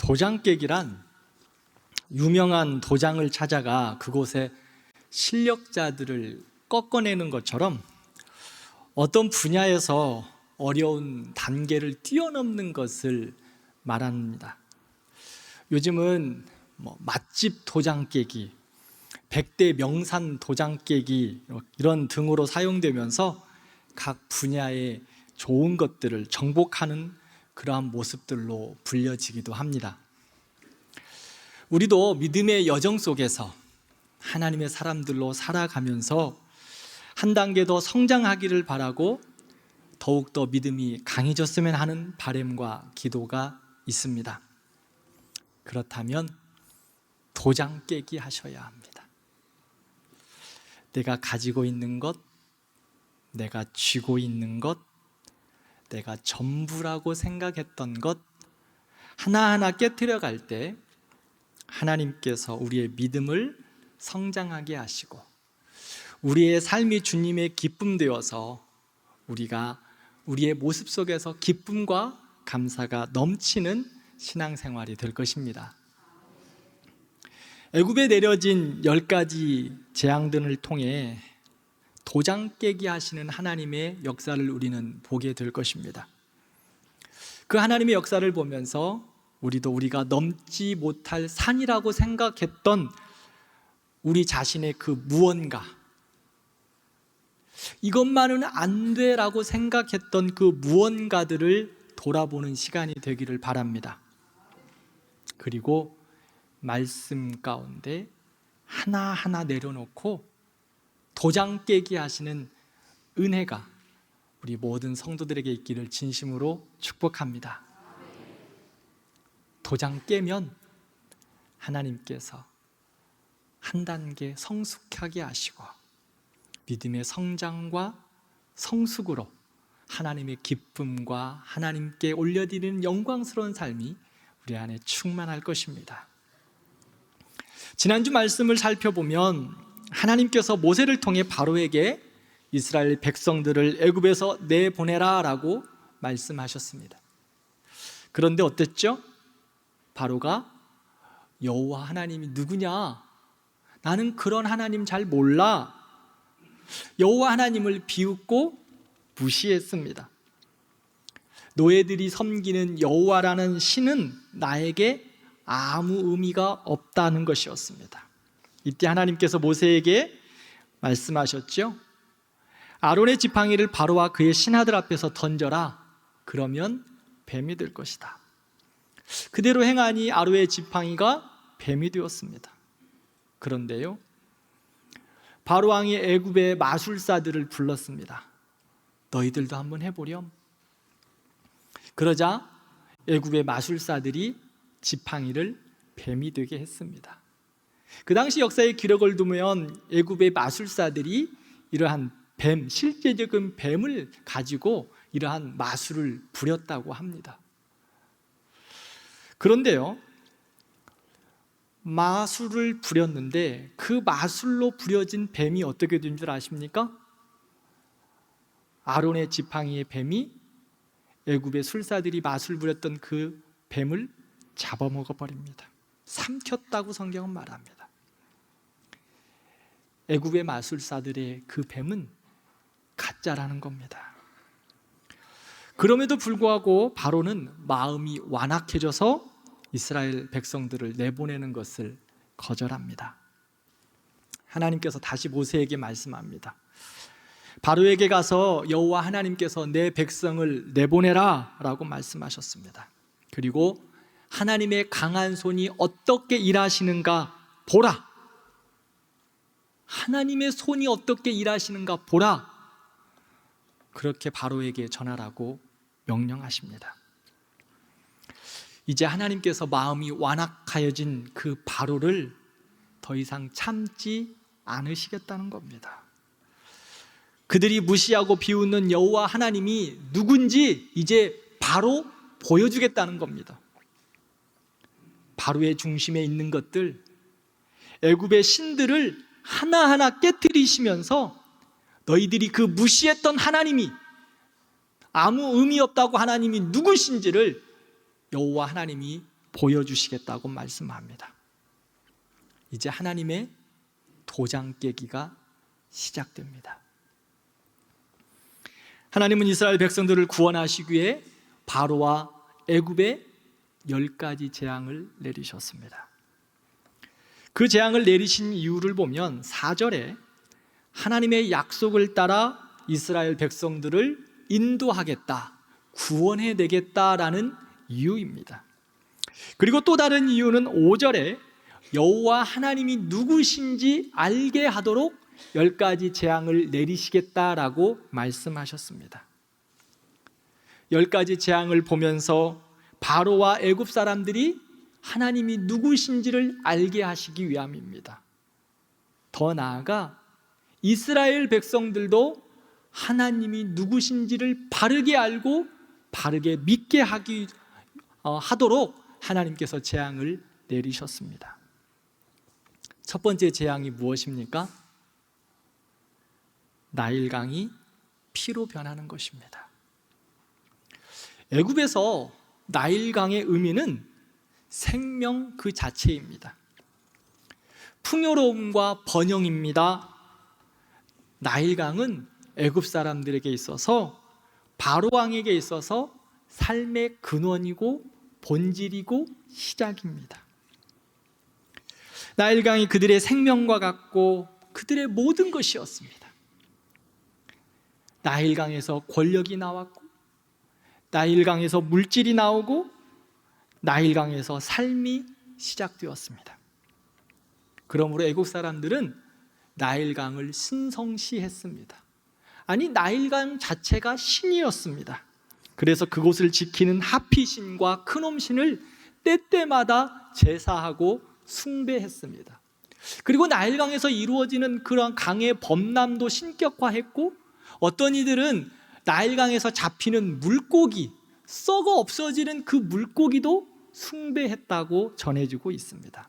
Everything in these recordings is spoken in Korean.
도장 깨기란 유명한 도장을 찾아가 그곳에 실력자들을 꺾어내는 것처럼 어떤 분야에서 어려운 단계를 뛰어넘는 것을 말합니다. 요즘은 맛집 도장 깨기, 100대 명산 도장 깨기 이런 등으로 사용되면서 각 분야의 좋은 것들을 정복하는 그러한 모습들로 불려지기도 합니다. 우리도 믿음의 여정 속에서 하나님의 사람들로 살아가면서 한 단계 더 성장하기를 바라고 더욱더 믿음이 강해졌으면 하는 바람과 기도가 있습니다. 그렇다면 도장 깨기 하셔야 합니다. 내가 가지고 있는 것, 내가 쥐고 있는 것, 내가 전부라고 생각했던 것 하나하나 깨트려 갈 때 하나님께서 우리의 믿음을 성장하게 하시고 우리의 삶이 주님의 기쁨 되어서 우리가 우리의 모습 속에서 기쁨과 감사가 넘치는 신앙생활이 될 것입니다. 애굽에 내려진 10가지 재앙들을 통해 도장 깨기 하시는 하나님의 역사를 우리는 보게 될 것입니다. 그 하나님의 역사를 보면서 우리도 우리가 넘지 못할 산이라고 생각했던 우리 자신의 그 무언가, 이것만은 안 돼라고 생각했던 그 무언가들을 돌아보는 시간이 되기를 바랍니다. 그리고 말씀 가운데 하나하나 내려놓고 도장 깨기 하시는 은혜가 우리 모든 성도들에게 있기를 진심으로 축복합니다. 도장 깨면 하나님께서 한 단계 성숙하게 하시고 믿음의 성장과 성숙으로 하나님의 기쁨과 하나님께 올려드리는 영광스러운 삶이 우리 안에 충만할 것입니다. 지난주 말씀을 살펴보면 하나님께서 모세를 통해 바로에게 이스라엘 백성들을 애굽에서 내보내라 라고 말씀하셨습니다. 그런데 어땠죠? 바로가 여호와 하나님이 누구냐? 나는 그런 하나님 잘 몰라. 여호와 하나님을 비웃고 무시했습니다. 노예들이 섬기는 여호와라는 신은 나에게 아무 의미가 없다는 것이었습니다. 이때 하나님께서 모세에게 말씀하셨죠. 아론의 지팡이를 바로와 그의 신하들 앞에서 던져라. 그러면 뱀이 될 것이다. 그대로 행하니 아론의 지팡이가 뱀이 되었습니다. 그런데요, 바로 왕이 애굽의 마술사들을 불렀습니다. 너희들도 한번 해보렴. 그러자 애굽의 마술사들이 지팡이를 뱀이 되게 했습니다. 그 당시 역사의 기록을 두면 애굽의 마술사들이 이러한 뱀, 실제적인 뱀을 가지고 이러한 마술을 부렸다고 합니다. 그런데요, 마술을 부렸는데 그 마술로 부려진 뱀이 어떻게 된 줄 아십니까? 아론의 지팡이의 뱀이 애굽의 술사들이 마술 부렸던 그 뱀을 잡아먹어 버립니다. 삼켰다고 성경은 말합니다. 애굽의 마술사들의 그 뱀은 가짜라는 겁니다. 그럼에도 불구하고 바로는 마음이 완악해져서 이스라엘 백성들을 내보내는 것을 거절합니다. 하나님께서 다시 모세에게 말씀합니다. 바로에게 가서 여호와 하나님께서 내 백성을 내보내라 라고 말씀하셨습니다. 그리고 하나님의 강한 손이 어떻게 일하시는가 보라. 하나님의 손이 어떻게 일하시는가 보라. 그렇게 바로에게 전하라고 명령하십니다. 이제 하나님께서 마음이 완악하여진 그 바로를 더 이상 참지 않으시겠다는 겁니다. 그들이 무시하고 비웃는 여호와 하나님이 누군지 이제 바로 보여주겠다는 겁니다. 바로의 중심에 있는 것들, 애굽의 신들을 하나하나 깨트리시면서 너희들이 그 무시했던 하나님이 아무 의미 없다고 하나님이 누구신지를 여호와 하나님이 보여주시겠다고 말씀합니다. 이제 하나님의 도장 깨기가 시작됩니다. 하나님은 이스라엘 백성들을 구원하시기 위해 바로와 애굽에 10가지 재앙을 내리셨습니다. 그 재앙을 내리신 이유를 보면 4절에 하나님의 약속을 따라 이스라엘 백성들을 인도하겠다, 구원해내겠다라는 이유입니다. 그리고 또 다른 이유는 5절에 여호와 하나님이 누구신지 알게 하도록 10가지 재앙을 내리시겠다라고 말씀하셨습니다. 10가지 재앙을 보면서 바로와 애굽 사람들이 하나님이 누구신지를 알게 하시기 위함입니다. 더 나아가 이스라엘 백성들도 하나님이 누구신지를 바르게 알고 바르게 믿게 하도록 하나님께서 재앙을 내리셨습니다. 첫 번째 재앙이 무엇입니까? 나일강이 피로 변하는 것입니다. 애굽에서 나일강의 의미는 생명 그 자체입니다. 풍요로움과 번영입니다. 나일강은 애굽 사람들에게 있어서, 바로 왕에게 있어서 삶의 근원이고 본질이고 시작입니다. 나일강이 그들의 생명과 같고 그들의 모든 것이었습니다. 나일강에서 권력이 나왔고, 나일강에서 물질이 나오고, 나일강에서 삶이 시작되었습니다. 그러므로 애국 사람들은 나일강을 신성시했습니다. 아니, 나일강 자체가 신이었습니다. 그래서 그곳을 지키는 하피신과 크놈신을 때때마다 제사하고 숭배했습니다. 그리고 나일강에서 이루어지는 그런 강의 범람도 신격화했고, 어떤 이들은 나일강에서 잡히는 물고기, 썩어 없어지는 그 물고기도 숭배했다고 전해지고 있습니다.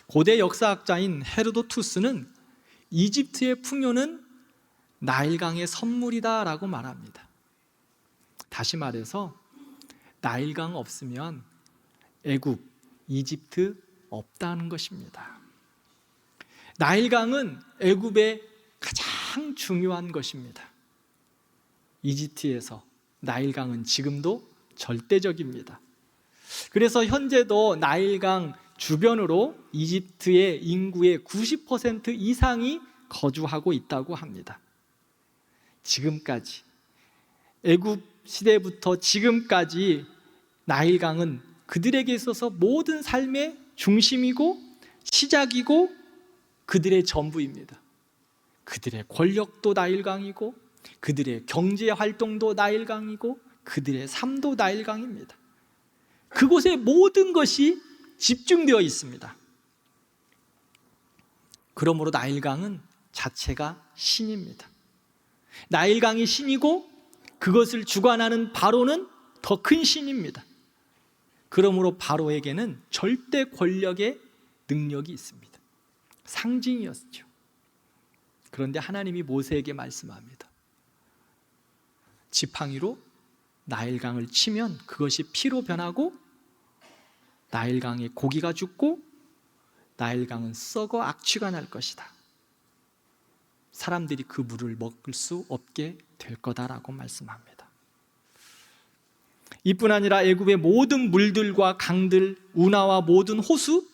고대 역사학자인 헤로도투스는 이집트의 풍요는 나일강의 선물이다 라고 말합니다. 다시 말해서 나일강 없으면 애굽, 이집트 없다는 것입니다. 나일강은 애굽의 가장 중요한 것입니다. 이집트에서 나일강은 지금도 절대적입니다. 그래서 현재도 나일강 주변으로 이집트의 인구의 90% 이상이 거주하고 있다고 합니다. 지금까지, 애굽 시대부터 지금까지 나일강은 그들에게 있어서 모든 삶의 중심이고 시작이고 그들의 전부입니다. 그들의 권력도 나일강이고, 그들의 경제 활동도 나일강이고, 그들의 삶도 나일강입니다. 그곳에 모든 것이 집중되어 있습니다. 그러므로 나일강은 자체가 신입니다. 나일강이 신이고 그것을 주관하는 바로는 더 큰 신입니다. 그러므로 바로에게는 절대 권력의 능력이 있습니다. 상징이었죠. 그런데 하나님이 모세에게 말씀합니다. 지팡이로 나일강을 치면 그것이 피로 변하고 나일강의 고기가 죽고 나일강은 썩어 악취가 날 것이다. 사람들이 그 물을 먹을 수 없게 될 거다라고 말씀합니다. 이뿐 아니라 애굽의 모든 물들과 강들, 운하와 모든 호수,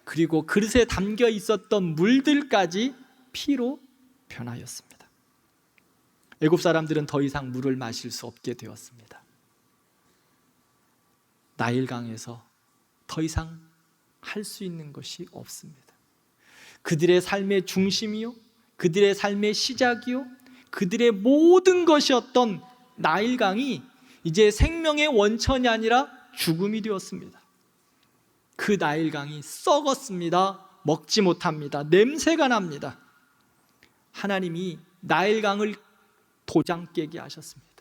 그리고 그릇에 담겨 있었던 물들까지 피로 변하였습니다. 애굽 사람들은 더 이상 물을 마실 수 없게 되었습니다. 나일강에서 더 이상 할 수 있는 것이 없습니다. 그들의 삶의 중심이요, 그들의 삶의 시작이요, 그들의 모든 것이었던 나일강이 이제 생명의 원천이 아니라 죽음이 되었습니다. 그 나일강이 썩었습니다. 먹지 못합니다. 냄새가 납니다. 하나님이 나일강을 도장 깨게 하셨습니다.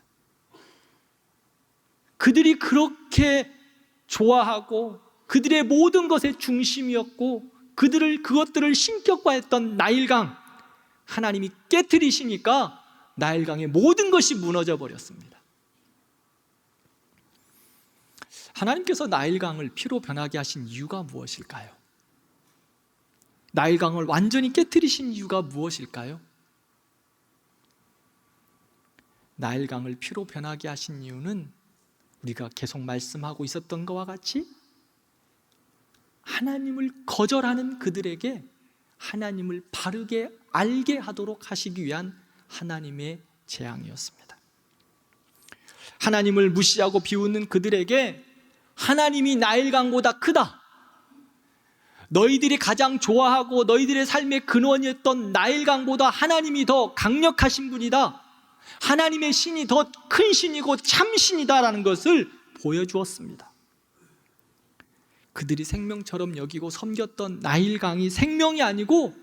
그들이 그렇게 좋아하고 그들의 모든 것의 중심이었고 그것들을 신격화했던 나일강, 하나님이 깨트리시니까 나일강의 모든 것이 무너져 버렸습니다. 하나님께서 나일강을 피로 변하게 하신 이유가 무엇일까요? 나일강을 완전히 깨뜨리신 이유가 무엇일까요? 나일강을 피로 변하게 하신 이유는 우리가 계속 말씀하고 있었던 것과 같이 하나님을 거절하는 그들에게 하나님을 바르게 알게 하도록 하시기 위한 하나님의 재앙이었습니다. 하나님을 무시하고 비웃는 그들에게 하나님이 나일강보다 크다, 너희들이 가장 좋아하고 너희들의 삶의 근원이었던 나일강보다 하나님이 더 강력하신 분이다, 하나님의 신이 더 큰 신이고 참신이다라는 것을 보여주었습니다. 그들이 생명처럼 여기고 섬겼던 나일강이 생명이 아니고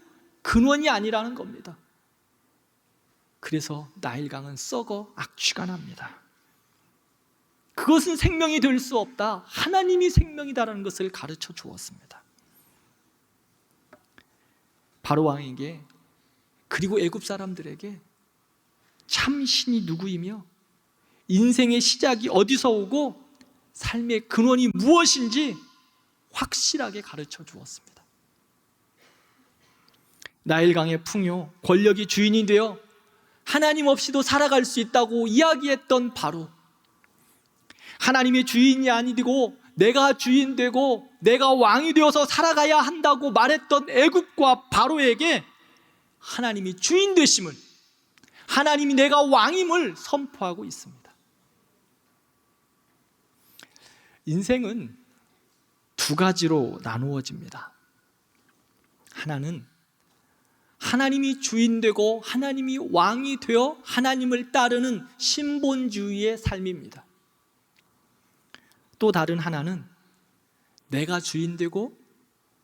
근원이 아니라는 겁니다. 그래서 나일강은 썩어 악취가 납니다. 그것은 생명이 될 수 없다, 하나님이 생명이다라는 것을 가르쳐 주었습니다. 바로 왕에게 그리고 애굽 사람들에게 참신이 누구이며 인생의 시작이 어디서 오고 삶의 근원이 무엇인지 확실하게 가르쳐 주었습니다. 나일강의 풍요, 권력이 주인이 되어 하나님 없이도 살아갈 수 있다고 이야기했던 바로, 하나님의 주인이 아니고 내가 주인 되고 내가 왕이 되어서 살아가야 한다고 말했던 애굽과 바로에게 하나님이 주인 되심을, 하나님이 내가 왕임을 선포하고 있습니다. 인생은 두 가지로 나누어집니다. 하나는 하나님이 주인 되고 하나님이 왕이 되어 하나님을 따르는 신본주의의 삶입니다. 또 다른 하나는 내가 주인 되고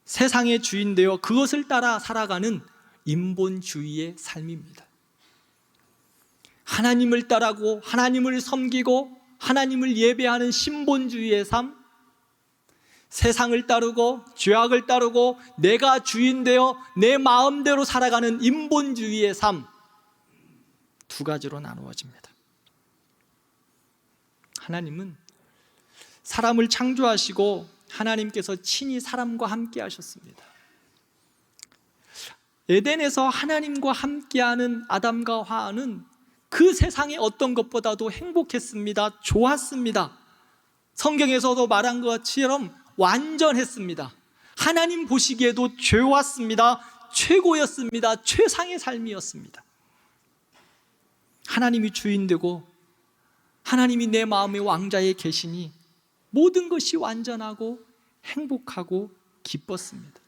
세상의 주인 되어 그것을 따라 살아가는 인본주의의 삶입니다. 하나님을 따르고 하나님을 섬기고 하나님을 예배하는 신본주의의 삶, 세상을 따르고 죄악을 따르고 내가 주인 되어 내 마음대로 살아가는 인본주의의 삶, 두 가지로 나누어집니다. 하나님은 사람을 창조하시고 하나님께서 친히 사람과 함께 하셨습니다. 에덴에서 하나님과 함께하는 아담과 하와는 그 세상의 어떤 것보다도 행복했습니다. 좋았습니다. 성경에서도 말한 것처럼 완전했습니다. 하나님 보시기에도 좋았습니다. 최고였습니다. 최상의 삶이었습니다. 하나님이 주인 되고 하나님이 내 마음의 왕자에 계시니 모든 것이 완전하고 행복하고 기뻤습니다.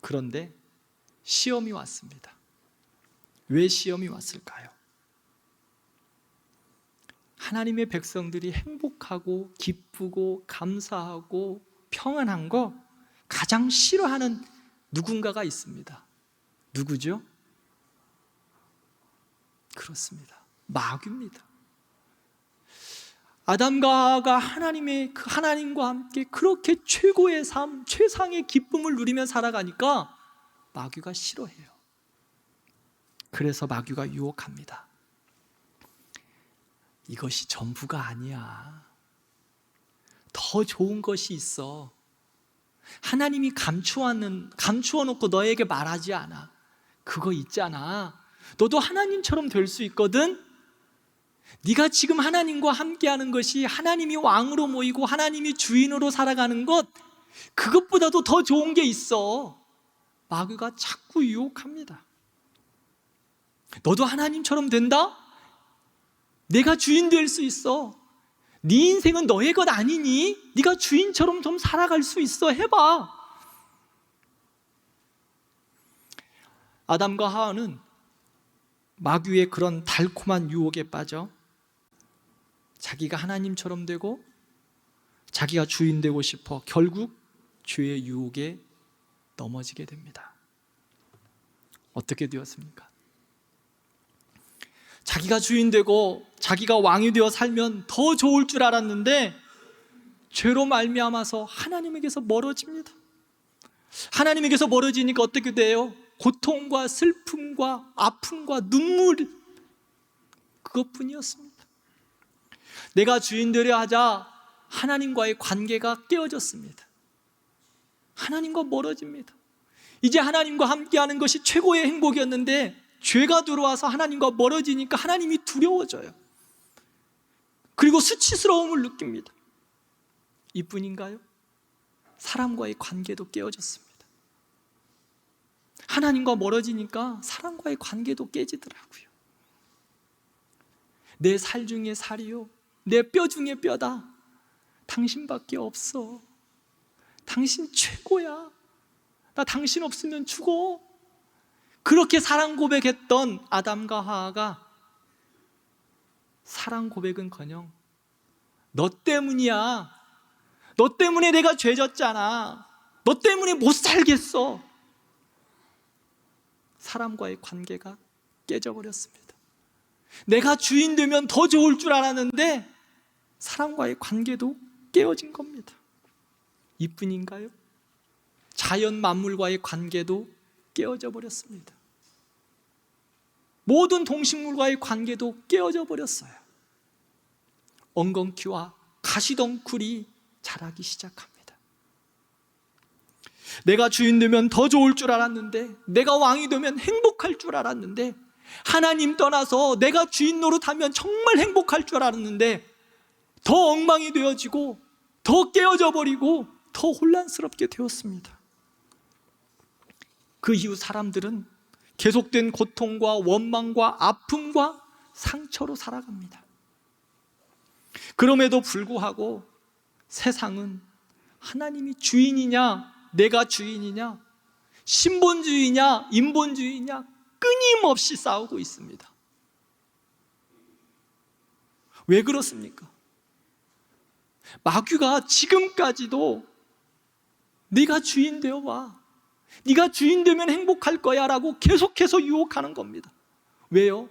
그런데 시험이 왔습니다. 왜 시험이 왔을까요? 하나님의 백성들이 행복하고 기쁘고 감사하고 평안한 거 가장 싫어하는 누군가가 있습니다. 누구죠? 그렇습니다. 마귀입니다. 아담과 하와가 하나님과 함께 그렇게 최고의 삶, 최상의 기쁨을 누리며 살아가니까 마귀가 싫어해요. 그래서 마귀가 유혹합니다. 이것이 전부가 아니야. 더 좋은 것이 있어. 하나님이 감추어놓고 너에게 말하지 않아. 그거 있잖아. 너도 하나님처럼 될 수 있거든. 네가 지금 하나님과 함께하는 것이 하나님이 왕으로 모이고 하나님이 주인으로 살아가는 것, 그것보다도 더 좋은 게 있어. 마귀가 자꾸 유혹합니다. 너도 하나님처럼 된다? 내가 주인 될 수 있어. 네 인생은 너의 것 아니니? 네가 주인처럼 좀 살아갈 수 있어. 해봐. 아담과 하와는 마귀의 그런 달콤한 유혹에 빠져 자기가 하나님처럼 되고 자기가 주인 되고 싶어 결국 죄의 유혹에 넘어지게 됩니다. 어떻게 되었습니까? 자기가 주인 되고 자기가 왕이 되어 살면 더 좋을 줄 알았는데 죄로 말미암아서 하나님에게서 멀어집니다. 하나님에게서 멀어지니까 어떻게 돼요? 고통과 슬픔과 아픔과 눈물, 그것뿐이었습니다. 내가 주인 되려 하자 하나님과의 관계가 깨어졌습니다. 하나님과 멀어집니다. 이제 하나님과 함께하는 것이 최고의 행복이었는데 죄가 들어와서 하나님과 멀어지니까 하나님이 두려워져요. 그리고 수치스러움을 느낍니다. 이뿐인가요? 사람과의 관계도 깨어졌습니다. 하나님과 멀어지니까 사람과의 관계도 깨지더라고요. 내 살 중에 살이요, 내 뼈 중에 뼈다. 당신밖에 없어. 당신 최고야. 나 당신 없으면 죽어. 그렇게 사랑 고백했던 아담과 하와가 사랑 고백은커녕 너 때문이야. 너 때문에 내가 죄졌잖아. 너 때문에 못 살겠어. 사람과의 관계가 깨져버렸습니다. 내가 주인 되면 더 좋을 줄 알았는데 사람과의 관계도 깨어진 겁니다. 이뿐인가요? 자연 만물과의 관계도 깨어져 버렸습니다. 모든 동식물과의 관계도 깨어져 버렸어요. 엉겅퀴와 가시덩굴이 자라기 시작합니다. 내가 주인 되면 더 좋을 줄 알았는데, 내가 왕이 되면 행복할 줄 알았는데, 하나님 떠나서 내가 주인 노릇하면 정말 행복할 줄 알았는데 더 엉망이 되어지고 더 깨어져 버리고 더 혼란스럽게 되었습니다. 그 이후 사람들은 계속된 고통과 원망과 아픔과 상처로 살아갑니다. 그럼에도 불구하고 세상은 하나님이 주인이냐 내가 주인이냐, 신본주의냐 인본주의냐 끊임없이 싸우고 있습니다. 왜 그렇습니까? 마귀가 지금까지도 네가 주인 되어봐, 네가 주인 되면 행복할 거야 라고 계속해서 유혹하는 겁니다. 왜요?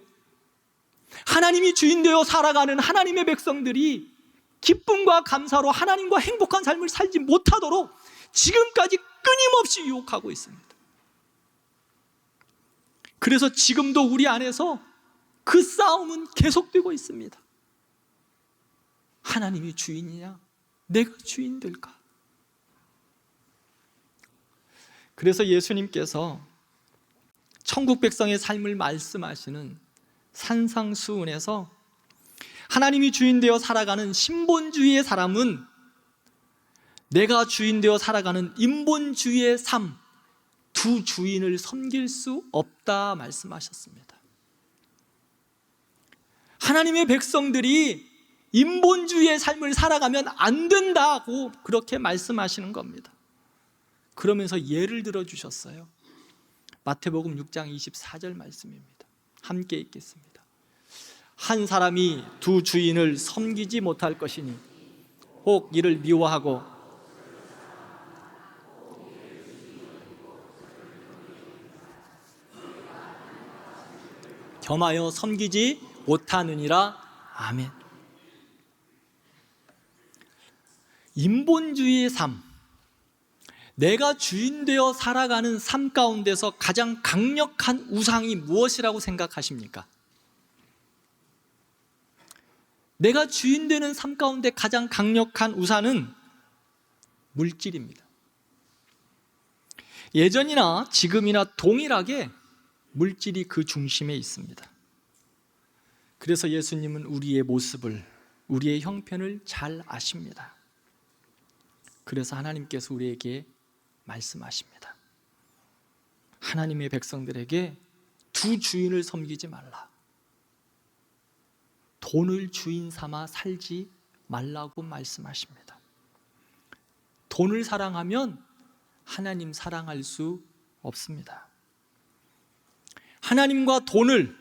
하나님이 주인 되어 살아가는 하나님의 백성들이 기쁨과 감사로 하나님과 행복한 삶을 살지 못하도록 지금까지 끊임없이 유혹하고 있습니다. 그래서 지금도 우리 안에서 그 싸움은 계속되고 있습니다. 하나님이 주인이냐 내가 주인 될까? 그래서 예수님께서 천국 백성의 삶을 말씀하시는 산상수훈에서 하나님이 주인 되어 살아가는 신본주의의 사람은 내가 주인 되어 살아가는 인본주의의 삶, 두 주인을 섬길 수 없다 말씀하셨습니다. 하나님의 백성들이 인본주의의 삶을 살아가면 안 된다고 그렇게 말씀하시는 겁니다. 그러면서 예를 들어 주셨어요. 마태복음 6장 24절 말씀입니다. 함께 읽겠습니다. 한 사람이 두 주인을 섬기지 못할 것이니 혹 이를 미워하고 겸하여 섬기지 못하느니라. 아멘. 인본주의의 삶, 내가 주인 되어 살아가는 삶 가운데서 가장 강력한 우상이 무엇이라고 생각하십니까? 내가 주인 되는 삶 가운데 가장 강력한 우상은 물질입니다. 예전이나 지금이나 동일하게 물질이 그 중심에 있습니다. 그래서 예수님은 우리의 모습을, 우리의 형편을 잘 아십니다. 그래서 하나님께서 우리에게 말씀하십니다. 하나님의 백성들에게 두 주인을 섬기지 말라. 돈을 주인 삼아 살지 말라고 말씀하십니다. 돈을 사랑하면 하나님 사랑할 수 없습니다. 하나님과 돈을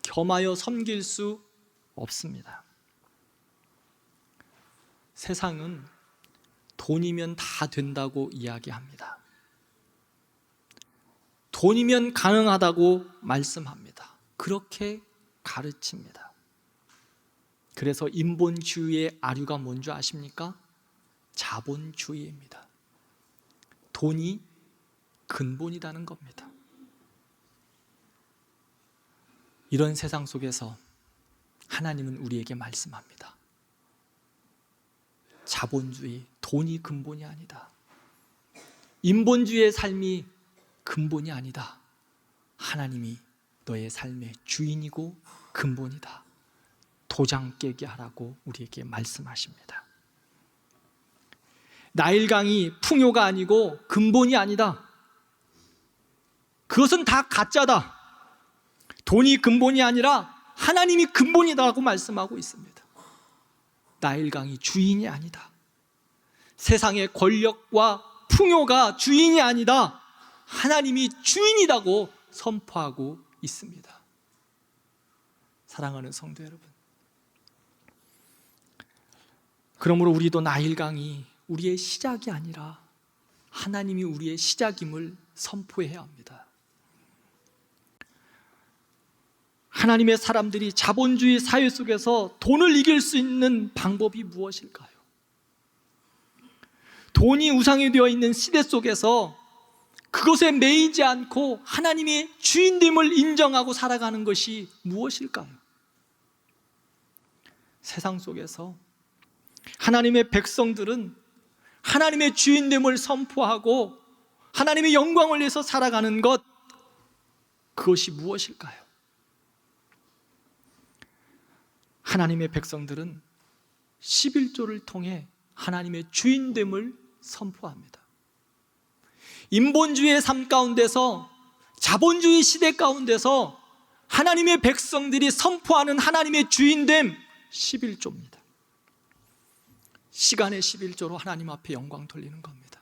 겸하여 섬길 수 없습니다. 세상은 돈이면 다 된다고 이야기합니다. 돈이면 가능하다고 말씀합니다. 그렇게 가르칩니다. 그래서 인본주의의 아류가 뭔지 아십니까? 자본주의입니다. 돈이 근본이라는 겁니다. 이런 세상 속에서 하나님은 우리에게 말씀합니다. 자본주의, 돈이 근본이 아니다. 인본주의의 삶이 근본이 아니다. 하나님이 너의 삶의 주인이고 근본이다. 도장 깨게 하라고 우리에게 말씀하십니다. 나일강이 풍요가 아니고 근본이 아니다. 그것은 다 가짜다. 돈이 근본이 아니라 하나님이 근본이다라고 말씀하고 있습니다. 나일강이 주인이 아니다. 세상의 권력과 풍요가 주인이 아니다. 하나님이 주인이라고 선포하고 있습니다. 사랑하는 성도 여러분, 그러므로 우리도 나일강이 우리의 시작이 아니라 하나님이 우리의 시작임을 선포해야 합니다. 하나님의 사람들이 자본주의 사회 속에서 돈을 이길 수 있는 방법이 무엇일까요? 돈이 우상이 되어 있는 시대 속에서 그것에 매이지 않고 하나님의 주인됨을 인정하고 살아가는 것이 무엇일까요? 세상 속에서 하나님의 백성들은 하나님의 주인됨을 선포하고 하나님의 영광을 위해서 살아가는 것, 그것이 무엇일까요? 하나님의 백성들은 11조를 통해 하나님의 주인됨을 선포합니다. 인본주의의 삶 가운데서, 자본주의 시대 가운데서 하나님의 백성들이 선포하는 하나님의 주인됨, 11조입니다. 시간의 11조로 하나님 앞에 영광 돌리는 겁니다.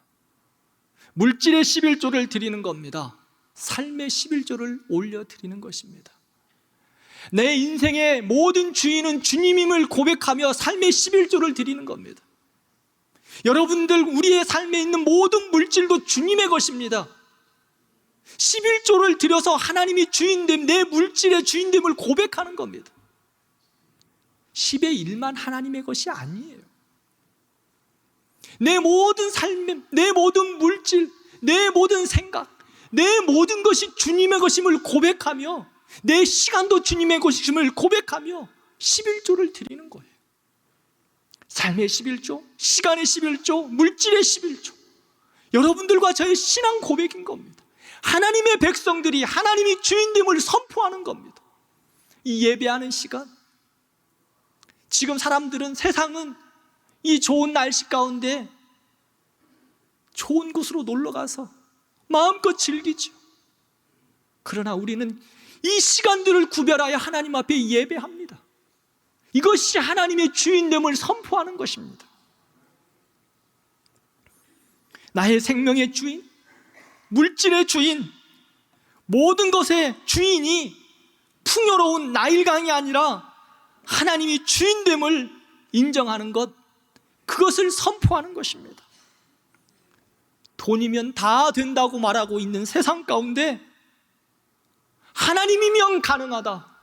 물질의 11조를 드리는 겁니다. 삶의 11조를 올려드리는 것입니다. 내 인생의 모든 주인은 주님임을 고백하며 삶의 11조를 드리는 겁니다. 여러분들, 우리의 삶에 있는 모든 물질도 주님의 것입니다. 11조를 드려서 하나님이 주인됨, 내 물질의 주인됨을 고백하는 겁니다. 10의 1만 하나님의 것이 아니에요. 내 모든 삶, 내 모든 물질, 내 모든 생각, 내 모든 것이 주님의 것임을 고백하며, 내 시간도 주님의 것임을 고백하며 11조를 드리는 거예요. 삶의 11조, 시간의 11조, 물질의 11조, 여러분들과 저의 신앙 고백인 겁니다. 하나님의 백성들이 하나님이 주인됨을 선포하는 겁니다. 이 예배하는 시간, 지금 사람들은, 세상은 이 좋은 날씨 가운데 좋은 곳으로 놀러가서 마음껏 즐기죠. 그러나 우리는 이 시간들을 구별하여 하나님 앞에 예배합니다. 이것이 하나님의 주인됨을 선포하는 것입니다. 나의 생명의 주인, 물질의 주인, 모든 것의 주인이 풍요로운 나일강이 아니라 하나님이 주인됨을 인정하는 것, 그것을 선포하는 것입니다. 돈이면 다 된다고 말하고 있는 세상 가운데 하나님이면 가능하다,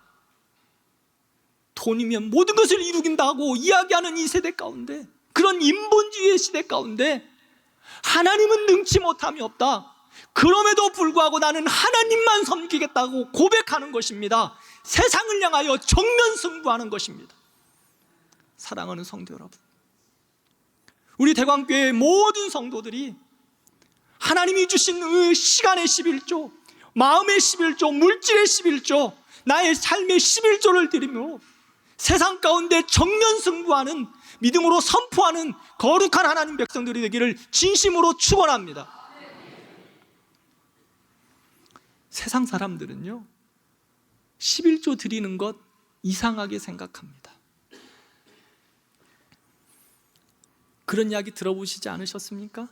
돈이면 모든 것을 이루긴다고 이야기하는 이 세대 가운데, 그런 인본주의의 시대 가운데 하나님은 능치 못함이 없다, 그럼에도 불구하고 나는 하나님만 섬기겠다고 고백하는 것입니다. 세상을 향하여 정면 승부하는 것입니다. 사랑하는 성도 여러분, 우리 대광교회의 모든 성도들이 하나님이 주신 그 시간의 11조, 마음의 11조, 물질의 11조, 나의 삶의 11조를 드리며 세상 가운데 정면 승부하는, 믿음으로 선포하는 거룩한 하나님 백성들이 되기를 진심으로 축원합니다. 세상 사람들은요, 11조 드리는 것 이상하게 생각합니다. 그런 이야기 들어보시지 않으셨습니까?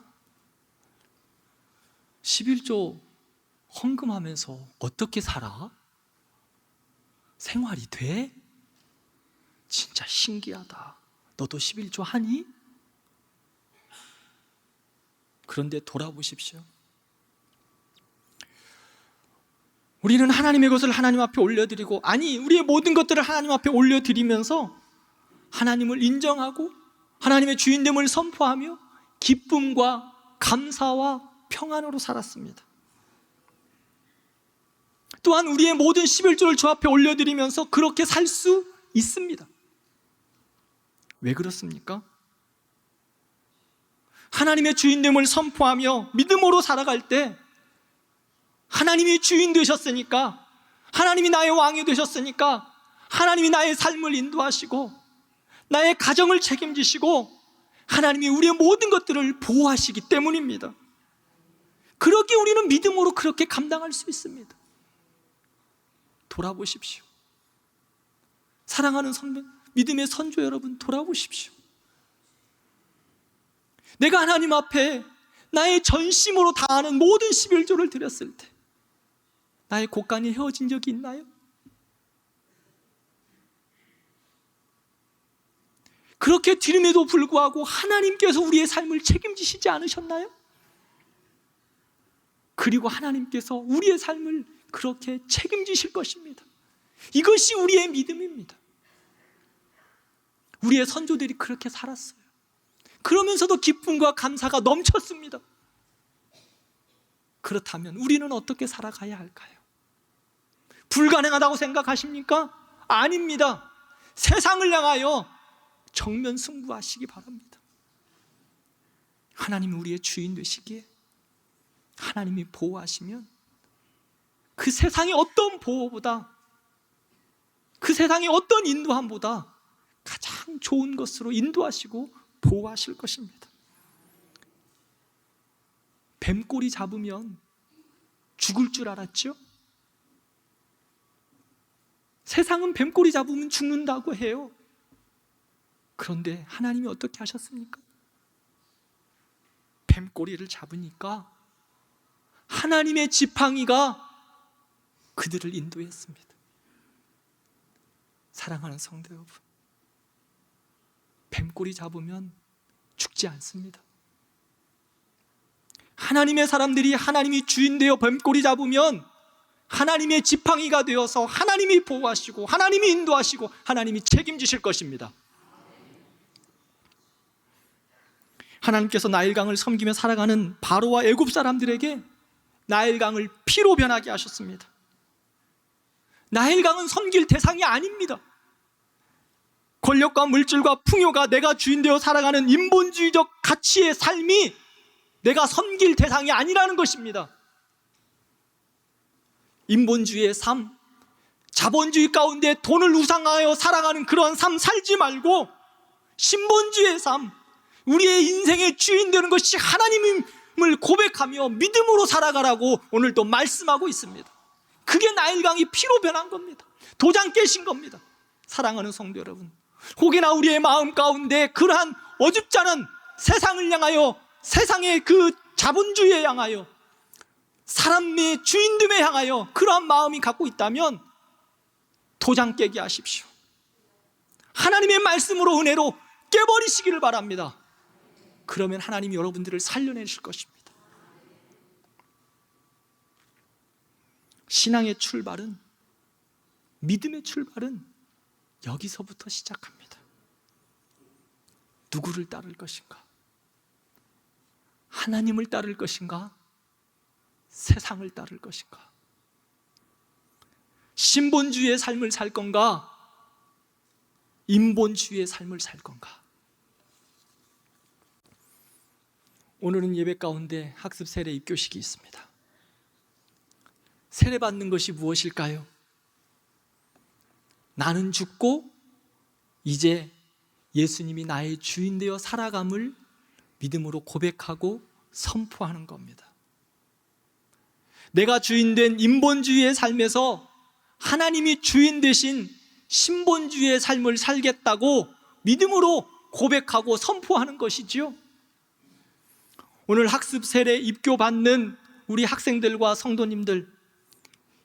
11조 헌금하면서 어떻게 살아? 생활이 돼? 진짜 신기하다. 너도 11조 하니? 그런데 돌아보십시오. 우리는 하나님의 것을 하나님 앞에 올려드리고, 아니, 우리의 모든 것들을 하나님 앞에 올려드리면서 하나님을 인정하고 하나님의 주인됨을 선포하며 기쁨과 감사와 평안으로 살았습니다. 또한 우리의 모든 11조를 주 앞에 올려드리면서 그렇게 살 수 있습니다. 왜 그렇습니까? 하나님의 주인됨을 선포하며 믿음으로 살아갈 때 하나님이 주인 되셨으니까, 하나님이 나의 왕이 되셨으니까 하나님이 나의 삶을 인도하시고 나의 가정을 책임지시고 하나님이 우리의 모든 것들을 보호하시기 때문입니다. 그렇게 우리는 믿음으로 그렇게 감당할 수 있습니다. 돌아보십시오. 사랑하는 믿음의 선조 여러분, 돌아보십시오. 내가 하나님 앞에 나의 전심으로 다하는 모든 11조를 드렸을 때 나의 곳간이 헤어진 적이 있나요? 그렇게 드림에도 불구하고 하나님께서 우리의 삶을 책임지시지 않으셨나요? 그리고 하나님께서 우리의 삶을 그렇게 책임지실 것입니다. 이것이 우리의 믿음입니다. 우리의 선조들이 그렇게 살았어요. 그러면서도 기쁨과 감사가 넘쳤습니다. 그렇다면 우리는 어떻게 살아가야 할까요? 불가능하다고 생각하십니까? 아닙니다. 세상을 향하여 정면 승부하시기 바랍니다. 하나님이 우리의 주인 되시기에 하나님이 보호하시면 그 세상의 어떤 보호보다, 그 세상의 어떤 인도함보다 가장 좋은 것으로 인도하시고 보호하실 것입니다. 뱀꼬리 잡으면 죽을 줄 알았죠? 세상은 뱀꼬리 잡으면 죽는다고 해요. 그런데 하나님이 어떻게 하셨습니까? 뱀꼬리를 잡으니까 하나님의 지팡이가 그들을 인도했습니다. 사랑하는 성도 여러분, 뱀꼬리 잡으면 죽지 않습니다. 하나님의 사람들이 하나님이 주인 되어 뱀꼬리 잡으면 하나님의 지팡이가 되어서 하나님이 보호하시고 하나님이 인도하시고 하나님이 책임지실 것입니다. 하나님께서 나일강을 섬기며 살아가는 바로와 애굽 사람들에게 나일강을 피로 변하게 하셨습니다. 나일강은 섬길 대상이 아닙니다. 권력과 물질과 풍요가 내가 주인 되어 살아가는 인본주의적 가치의 삶이 내가 섬길 대상이 아니라는 것입니다. 인본주의의 삶, 자본주의 가운데 돈을 우상하여 살아가는 그런 삶 살지 말고 신본주의의 삶, 우리의 인생의 주인 되는 것이 하나님을 고백하며 믿음으로 살아가라고 오늘 또 말씀하고 있습니다. 그게 나일강이 피로 변한 겁니다. 도장 깨신 겁니다. 사랑하는 성도 여러분, 혹여나 우리의 마음 가운데 그러한 어줍지 않은 세상을 향하여, 세상의 그 자본주의에 향하여, 사람의 주인됨에 향하여 그러한 마음이 갖고 있다면 도장 깨게 하십시오. 하나님의 말씀으로 은혜로 깨버리시기를 바랍니다. 그러면 하나님이 여러분들을 살려내실 것입니다. 신앙의 출발은, 믿음의 출발은 여기서부터 시작합니다. 누구를 따를 것인가? 하나님을 따를 것인가? 세상을 따를 것인가? 신본주의의 삶을 살 건가? 인본주의의 삶을 살 건가? 오늘은 예배 가운데 학습 세례 입교식이 있습니다. 세례 받는 것이 무엇일까요? 나는 죽고 이제 예수님이 나의 주인 되어 살아감을 믿음으로 고백하고 선포하는 겁니다. 내가 주인된 인본주의의 삶에서 하나님이 주인 되신 신본주의의 삶을 살겠다고 믿음으로 고백하고 선포하는 것이지요. 오늘 학습 세례 입교 받는 우리 학생들과 성도님들,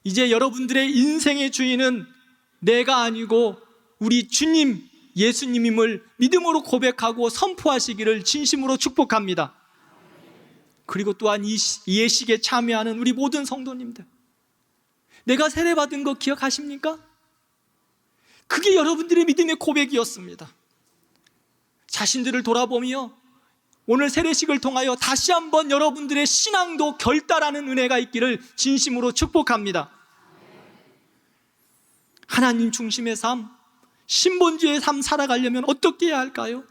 이제 여러분들의 인생의 주인은 내가 아니고 우리 주님 예수님임을 믿음으로 고백하고 선포하시기를 진심으로 축복합니다. 그리고 또한 이 예식에 참여하는 우리 모든 성도님들, 내가 세례받은 거 기억하십니까? 그게 여러분들의 믿음의 고백이었습니다. 자신들을 돌아보며 오늘 세례식을 통하여 다시 한번 여러분들의 신앙도 결단하는 은혜가 있기를 진심으로 축복합니다. 하나님 중심의 삶, 신본주의의 삶 살아가려면 어떻게 해야 할까요?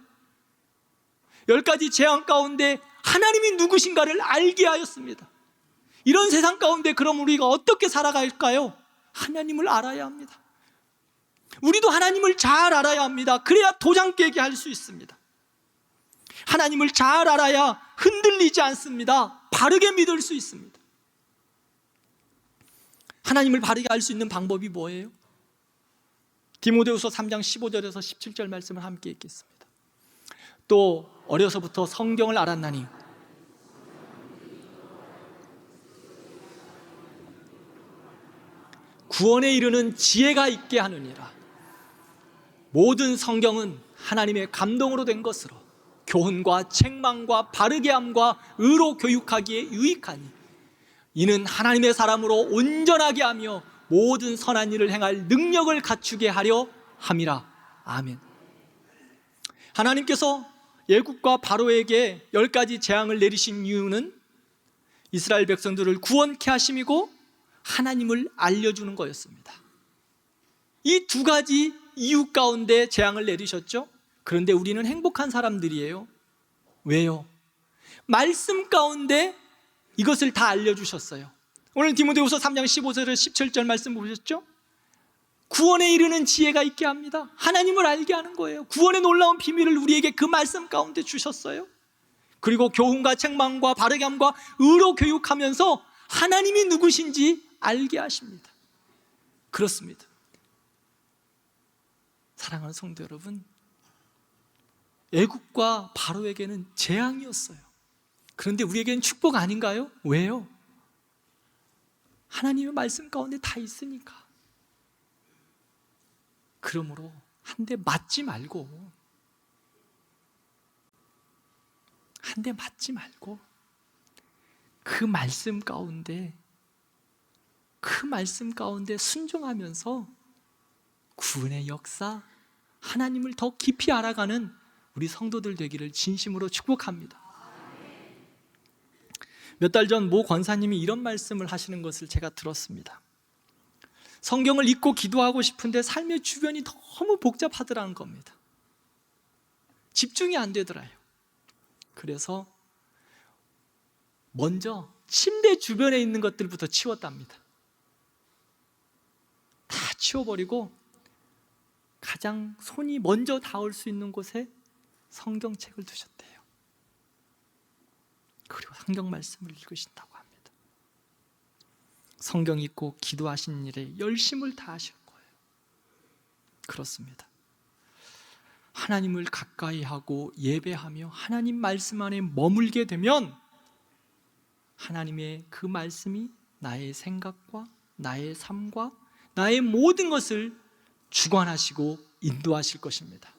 10가지 재앙 가운데 하나님이 누구신가를 알게 하였습니다. 이런 세상 가운데 그럼 우리가 어떻게 살아갈까요? 하나님을 알아야 합니다. 우리도 하나님을 잘 알아야 합니다. 그래야 도장 깨게 할 수 있습니다. 하나님을 잘 알아야 흔들리지 않습니다. 바르게 믿을 수 있습니다. 하나님을 바르게 알 수 있는 방법이 뭐예요? 디모데후서 3장 15절에서 17절 말씀을 함께 읽겠습니다. 또 어려서부터 성경을 알았나니 구원에 이르는 지혜가 있게 하느니라. 모든 성경은 하나님의 감동으로 된 것으로 교훈과 책망과 바르게 함과 의로 교육하기에 유익하니 이는 하나님의 사람으로 온전하게 하며 모든 선한 일을 행할 능력을 갖추게 하려 함이라. 아멘. 하나님께서 애굽과 바로에게 10가지 재앙을 내리신 이유는 이스라엘 백성들을 구원케 하심이고 하나님을 알려주는 거였습니다. 이 두 가지 이유 가운데 재앙을 내리셨죠. 그런데 우리는 행복한 사람들이에요. 왜요? 말씀 가운데 이것을 다 알려주셨어요. 오늘 디모데후서 3장 15절에서 17절 말씀 보셨죠? 구원에 이르는 지혜가 있게 합니다. 하나님을 알게 하는 거예요. 구원의 놀라운 비밀을 우리에게 그 말씀 가운데 주셨어요. 그리고 교훈과 책망과 바르게 함과 의로 교육하면서 하나님이 누구신지 알게 하십니다. 그렇습니다. 사랑하는 성도 여러분, 애굽과 바로에게는 재앙이었어요. 그런데 우리에게는 축복 아닌가요? 왜요? 하나님의 말씀 가운데 다 있으니까. 그러므로 한 대 맞지 말고 그 말씀 가운데 순종하면서 구원의 역사, 하나님을 더 깊이 알아가는 우리 성도들 되기를 진심으로 축복합니다. 몇 달 전 모 권사님이 이런 말씀을 하시는 것을 제가 들었습니다. 성경을 읽고 기도하고 싶은데 삶의 주변이 너무 복잡하더라는 겁니다. 집중이 안 되더라요. 그래서 먼저 침대 주변에 있는 것들부터 치웠답니다. 다 치워버리고 가장 손이 먼저 닿을 수 있는 곳에 성경책을 두셨대요. 그리고 성경 말씀을 읽으신다고 합니다. 성경 읽고 기도하신 일에 열심을 다하실 거예요. 그렇습니다. 하나님을 가까이 하고 예배하며 하나님 말씀 안에 머물게 되면 하나님의 그 말씀이 나의 생각과 나의 삶과 나의 모든 것을 주관하시고 인도하실 것입니다.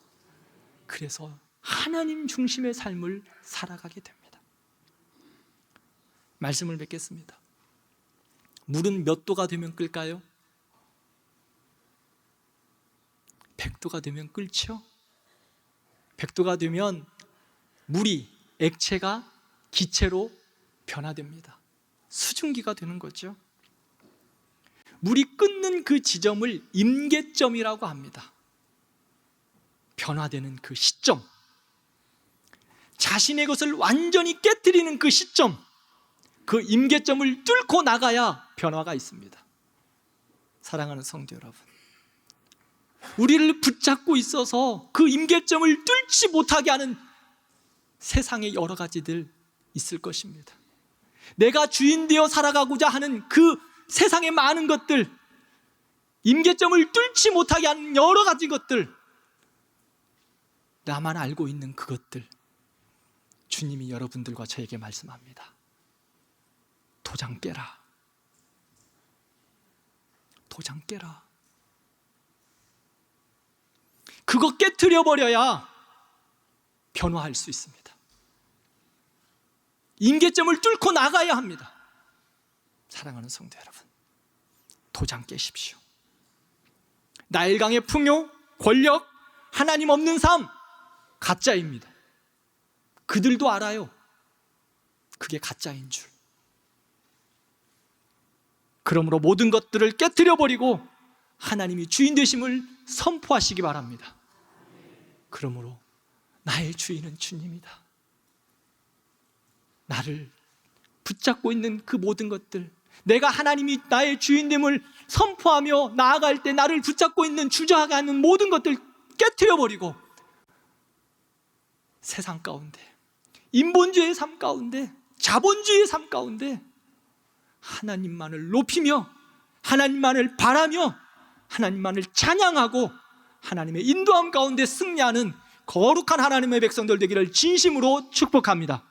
그래서 하나님 중심의 삶을 살아가게 됩니다. 말씀을 맺겠습니다. 물은 몇 도가 되면 끓까요? 100도가 되면 끓죠? 100도가 되면 물이 액체가 기체로 변화됩니다. 수증기가 되는 거죠. 물이 끓는 그 지점을 임계점이라고 합니다. 변화되는 그 시점, 자신의 것을 완전히 깨트리는 그 시점, 그 임계점을 뚫고 나가야 변화가 있습니다. 사랑하는 성도 여러분, 우리를 붙잡고 있어서 그 임계점을 뚫지 못하게 하는 세상의 여러 가지들 있을 것입니다. 내가 주인 되어 살아가고자 하는 그 세상의 많은 것들, 임계점을 뚫지 못하게 하는 여러 가지 것들, 나만 알고 있는 그것들, 주님이 여러분들과 저에게 말씀합니다. 도장 깨라. 도장 깨라. 그거 깨트려 버려야 변화할 수 있습니다. 임계점을 뚫고 나가야 합니다. 사랑하는 성도 여러분, 도장 깨십시오. 나일강의 풍요, 권력, 하나님 없는 삶, 가짜입니다. 그들도 알아요. 그게 가짜인 줄. 그러므로 모든 것들을 깨트려 버리고 하나님이 주인 되심을 선포하시기 바랍니다. 그러므로 나의 주인은 주님이다. 나를 붙잡고 있는 그 모든 것들, 내가 하나님이 나의 주인됨을 선포하며 나아갈 때 나를 붙잡고 있는 주저하는 모든 것들 깨트려버리고 세상 가운데, 인본주의의 삶 가운데, 자본주의의 삶 가운데 하나님만을 높이며 하나님만을 바라며 하나님만을 찬양하고 하나님의 인도함 가운데 승리하는 거룩한 하나님의 백성들 되기를 진심으로 축복합니다.